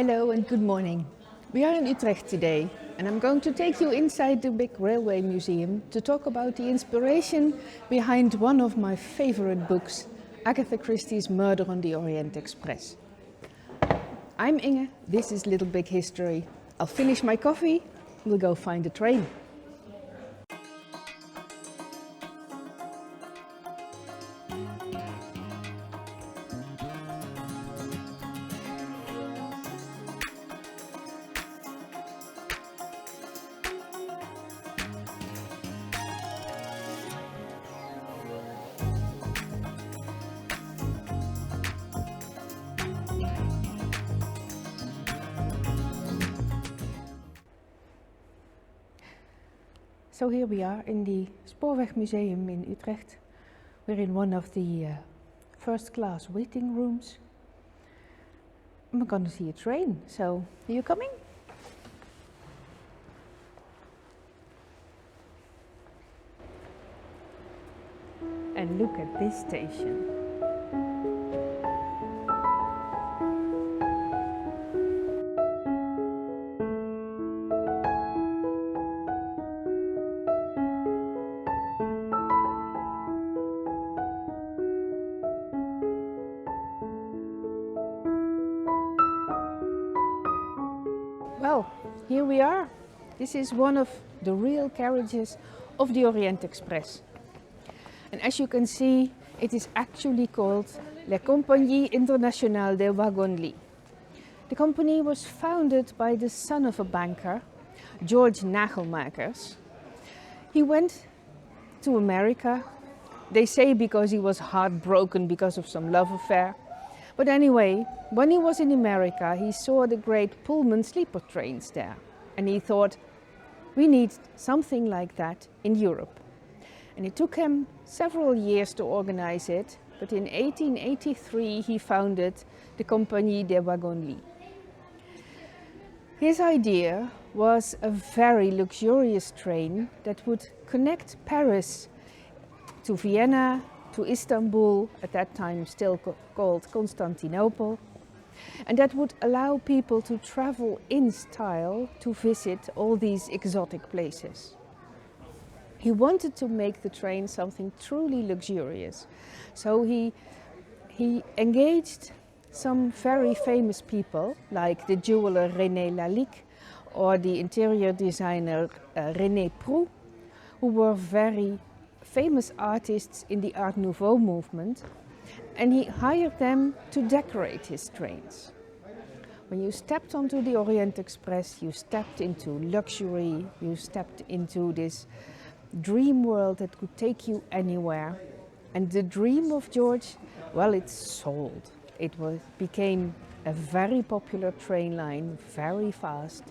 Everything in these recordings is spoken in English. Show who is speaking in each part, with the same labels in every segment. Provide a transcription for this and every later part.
Speaker 1: Hello and good morning. We are in Utrecht today and I'm going to take you inside the big railway museum to talk about the inspiration behind one of my favorite books, Agatha Christie's Murder on the Orient Express. I'm Inge, this is Little Big History. I'll finish my coffee, we'll go find a train. So here we are in the Spoorwegmuseum in Utrecht. We're in one of the first class waiting rooms. We're going to see a train, so are you coming? And look at this station. Well, here we are. This is one of the real carriages of the Orient Express. And as you can see, it is actually called La Compagnie Internationale des Wagons-Lits. The company was founded by the son of a banker, George Nagelmakers. He went to America, they say because he was heartbroken because of some love affair. But anyway, when he was in America, he saw the great Pullman sleeper trains there. And he thought, we need something like that in Europe. And it took him several years to organize it, but in 1883 he founded the Compagnie des Wagons-Lits. His idea was a very luxurious train that would connect Paris to Vienna, to Istanbul, at that time still called Constantinople, and that would allow people to travel in style to visit all these exotic places. He wanted to make the train something truly luxurious, so he engaged some very famous people like the jeweler René Lalique or the interior designer René Proux, who were very famous artists in the Art Nouveau movement, and he hired them to decorate his trains. When you stepped onto the Orient Express, you stepped into luxury, you stepped into this dream world that could take you anywhere. And the dream of George, well, it sold. It became a very popular train line, very fast.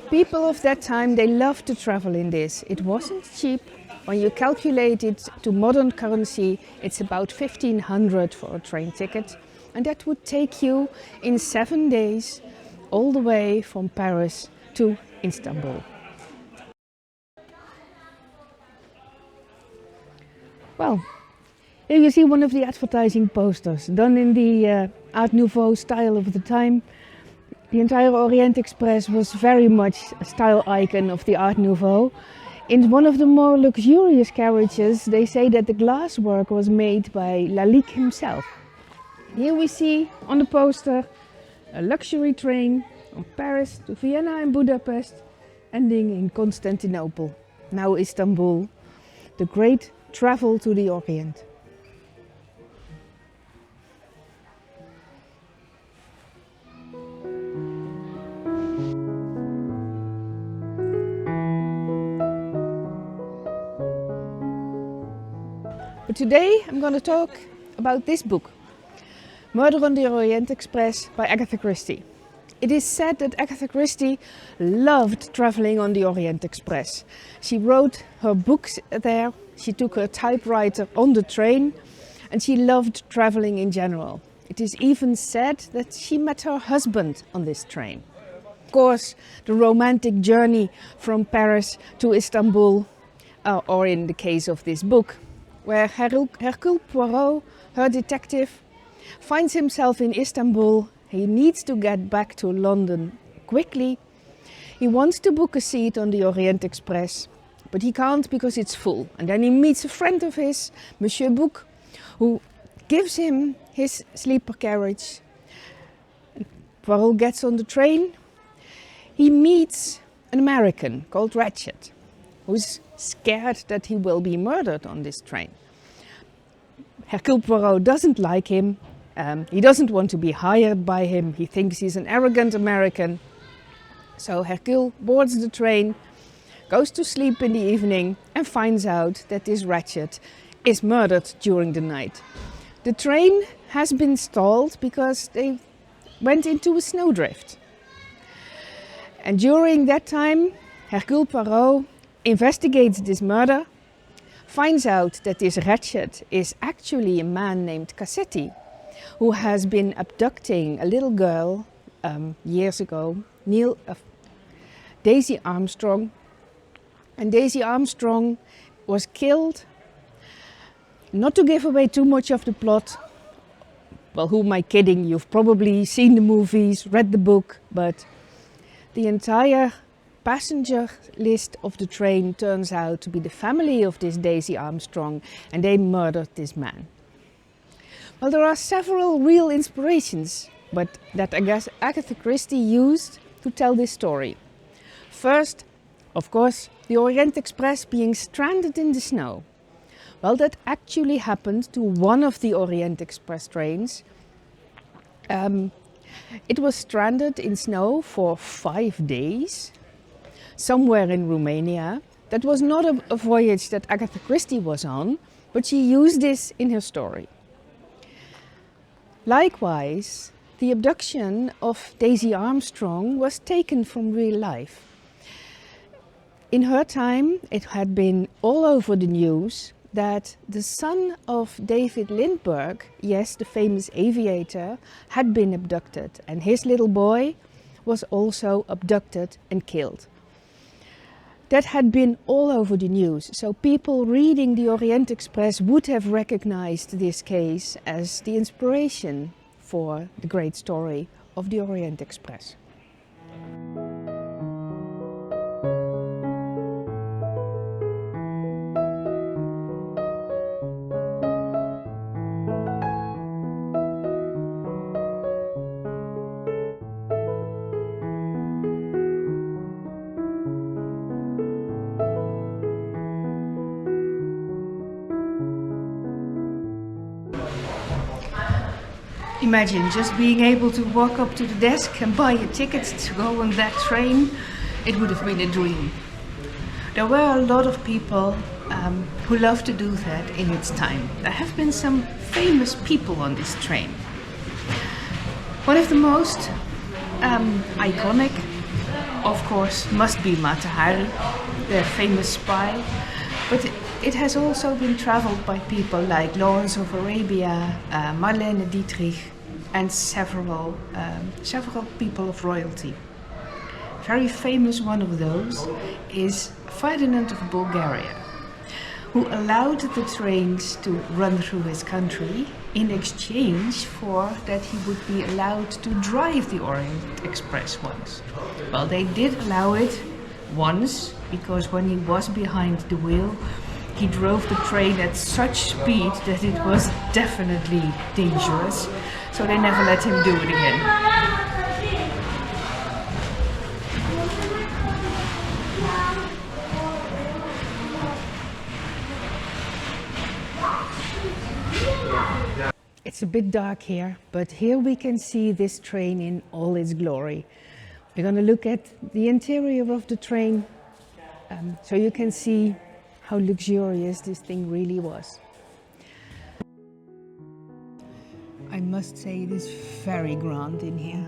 Speaker 1: People of that time, they loved to travel in this. It wasn't cheap. When you calculate it to modern currency, it's about 1,500 for a train ticket. And that would take you in 7 days all the way from Paris to Istanbul. Well, here you see one of the advertising posters done in the Art Nouveau style of the time. The entire Orient Express was very much a style icon of the Art Nouveau. In one of the more luxurious carriages, they say that the glasswork was made by Lalique himself. Here we see on the poster a luxury train from Paris to Vienna and Budapest, ending in Constantinople, now Istanbul, the great travel to the Orient. But today I'm going to talk about this book, Murder on the Orient Express by Agatha Christie. It is said that Agatha Christie loved traveling on the Orient Express. She wrote her books there, she took her typewriter on the train, and she loved traveling in general. It is even said that she met her husband on this train. Of course, the romantic journey from Paris to Istanbul, or in the case of this book, where Hercule Poirot, her detective, finds himself in Istanbul. He needs to get back to London quickly. He wants to book a seat on the Orient Express, but he can't because it's full. And then he meets a friend of his, Monsieur Bouc, who gives him his sleeper carriage. Poirot gets on the train. He meets an American called Ratchet, who's scared that he will be murdered on this train. Hercule Poirot doesn't like him. He doesn't want to be hired by him. He thinks he's an arrogant American. So Hercule boards the train, goes to sleep in the evening, and finds out that this Ratchet is murdered during the night. The train has been stalled because they went into a snowdrift. And during that time, Hercule Poirot investigates this murder, finds out that this Ratchet is actually a man named Cassetti, who has been abducting a little girl years ago, Daisy Armstrong. And Daisy Armstrong was killed. Not to give away too much of the plot, well, who am I kidding? You've probably seen the movies, read the book, but the entire passenger list of the train turns out to be the family of this Daisy Armstrong, and they murdered this man. Well, there are several real inspirations, but that Agatha Christie used to tell this story. First, of course, the Orient Express being stranded in the snow. Well, that actually happened to one of the Orient Express trains. It was stranded in snow for 5 days, somewhere in Romania. That was not a voyage that Agatha Christie was on, but she used this in her story. Likewise, the abduction of Daisy Armstrong was taken from real life. In her time, it had been all over the news that the son of David Lindbergh, yes, the famous aviator, had been abducted, and his little boy was also abducted and killed. That had been all over the news, so people reading the Orient Express would have recognized this case as the inspiration for the great story of the Orient Express. Imagine just being able to walk up to the desk and buy a ticket to go on that train. It would have been a dream. There were a lot of people who loved to do that in its time. There have been some famous people on this train. One of the most iconic, of course, must be Mata Hari, the famous spy. But it has also been traveled by people like Lawrence of Arabia, Marlene Dietrich, and several people of royalty. Very famous one of those is Ferdinand of Bulgaria, who allowed the trains to run through his country in exchange for that he would be allowed to drive the Orient Express once. Well, they did allow it once, because when he was behind the wheel, he drove the train at such speed that it was definitely dangerous, so they never let him do it again. It's a bit dark here, but here we can see this train in all its glory. We're going to look at the interior of the train, so you can see how luxurious this thing really was. I must say it is very grand in here.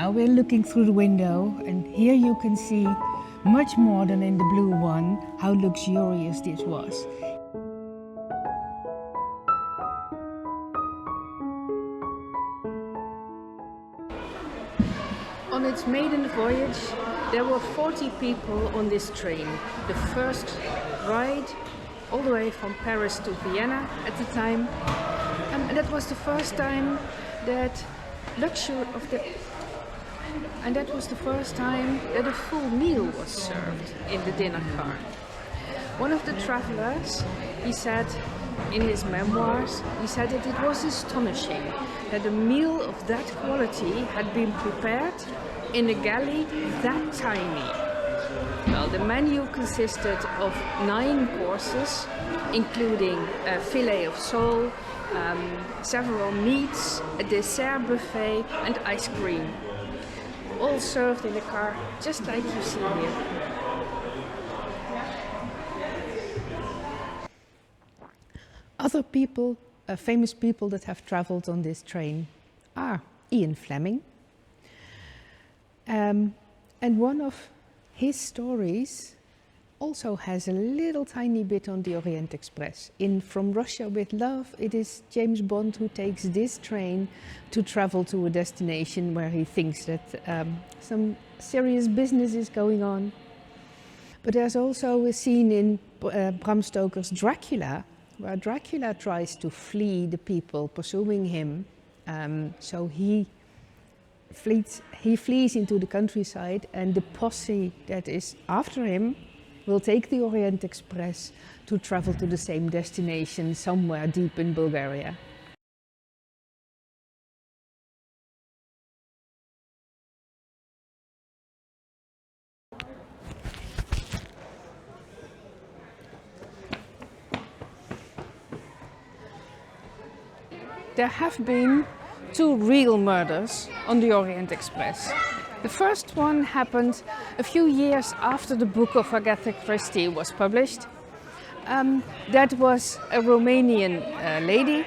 Speaker 1: Now we're looking through the window, and here you can see much more than in the blue one how luxurious this was. On its maiden voyage, there were 40 people on this train. The first ride all the way from Paris to Vienna at the time. And that was the first time that a full meal was served in the dinner car. One of the travelers, he said in his memoirs, he said that it was astonishing that a meal of that quality had been prepared in a galley that tiny. Well, the menu consisted of 9 courses, including a fillet of sole, several meats, a dessert buffet and ice cream. All served in the car, just like you see here. Other people, famous people that have traveled on this train are Ian Fleming. And one of his stories also has a little tiny bit on the Orient Express. In From Russia with Love, it is James Bond who takes this train to travel to a destination where he thinks that some serious business is going on. But there's also a scene in Bram Stoker's Dracula, where Dracula tries to flee the people pursuing him. So he flees into the countryside, and the posse that is after him will take the Orient Express to travel to the same destination somewhere deep in Bulgaria. There have been 2 real murders on the Orient Express. The first one happened a few years after the book of Agatha Christie was published. That was a Romanian lady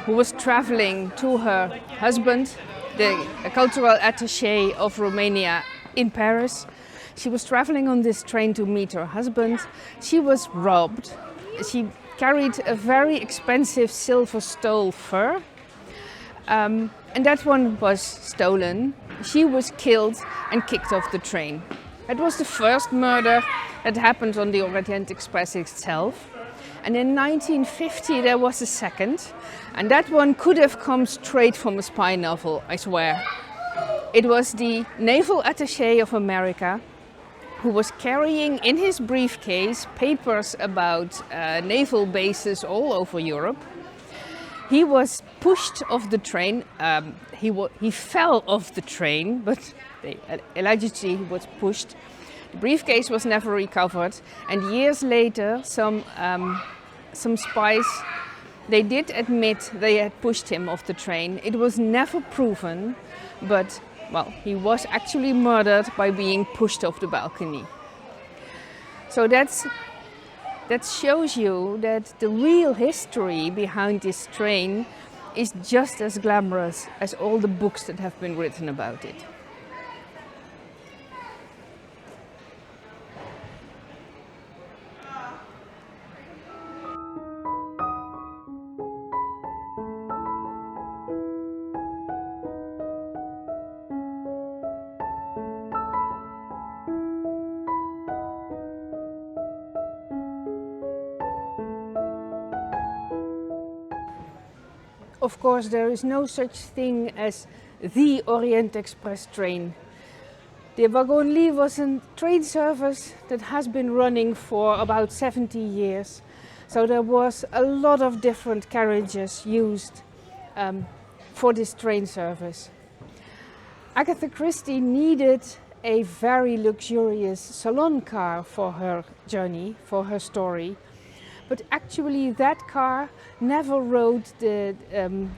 Speaker 1: who was traveling to her husband, the cultural attaché of Romania in Paris. She was traveling on this train to meet her husband. She was robbed. She carried a very expensive silver stole fur. And that one was stolen. She was killed and kicked off the train. It was the first murder that happened on the Orient Express itself. And in 1950 there was a second. And that one could have come straight from a spy novel, I swear. It was the naval attaché of America who was carrying in his briefcase papers about naval bases all over Europe. He was pushed off the train. He fell off the train, but allegedly he was pushed. The briefcase was never recovered, and years later, some spies, they did admit they had pushed him off the train. It was never proven, but well, he was actually murdered by being pushed off the balcony. So that shows you that the real history behind this train is just as glamorous as all the books that have been written about it. Of course, there is no such thing as the Orient Express train. The Wagon Lit was a train service that has been running for about 70 years. So there was a lot of different carriages used for this train service. Agatha Christie needed a very luxurious salon car for her journey, for her story. But actually that car never rode the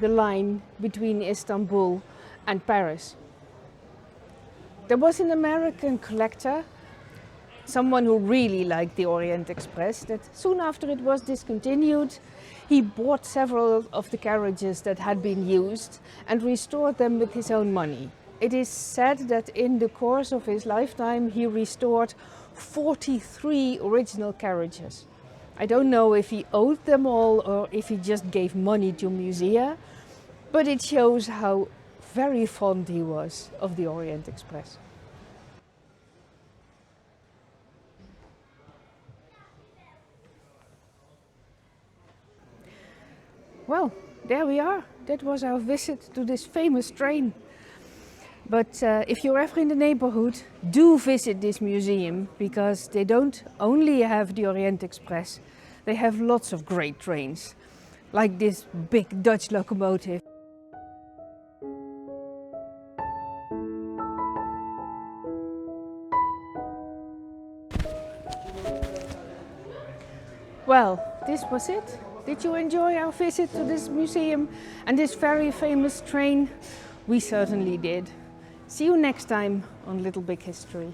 Speaker 1: line between Istanbul and Paris. There was an American collector, someone who really liked the Orient Express, that soon after it was discontinued, he bought several of the carriages that had been used and restored them with his own money. It is said that in the course of his lifetime he restored 43 original carriages. I don't know if he owed them all or if he just gave money to musea, but it shows how very fond he was of the Orient Express. Well, there we are. That was our visit to this famous train. But if you're ever in the neighborhood, do visit this museum, because they don't only have the Orient Express, they have lots of great trains, like this big Dutch locomotive. Well, this was it. Did you enjoy our visit to this museum and this very famous train? We certainly did. See you next time on Little Big History.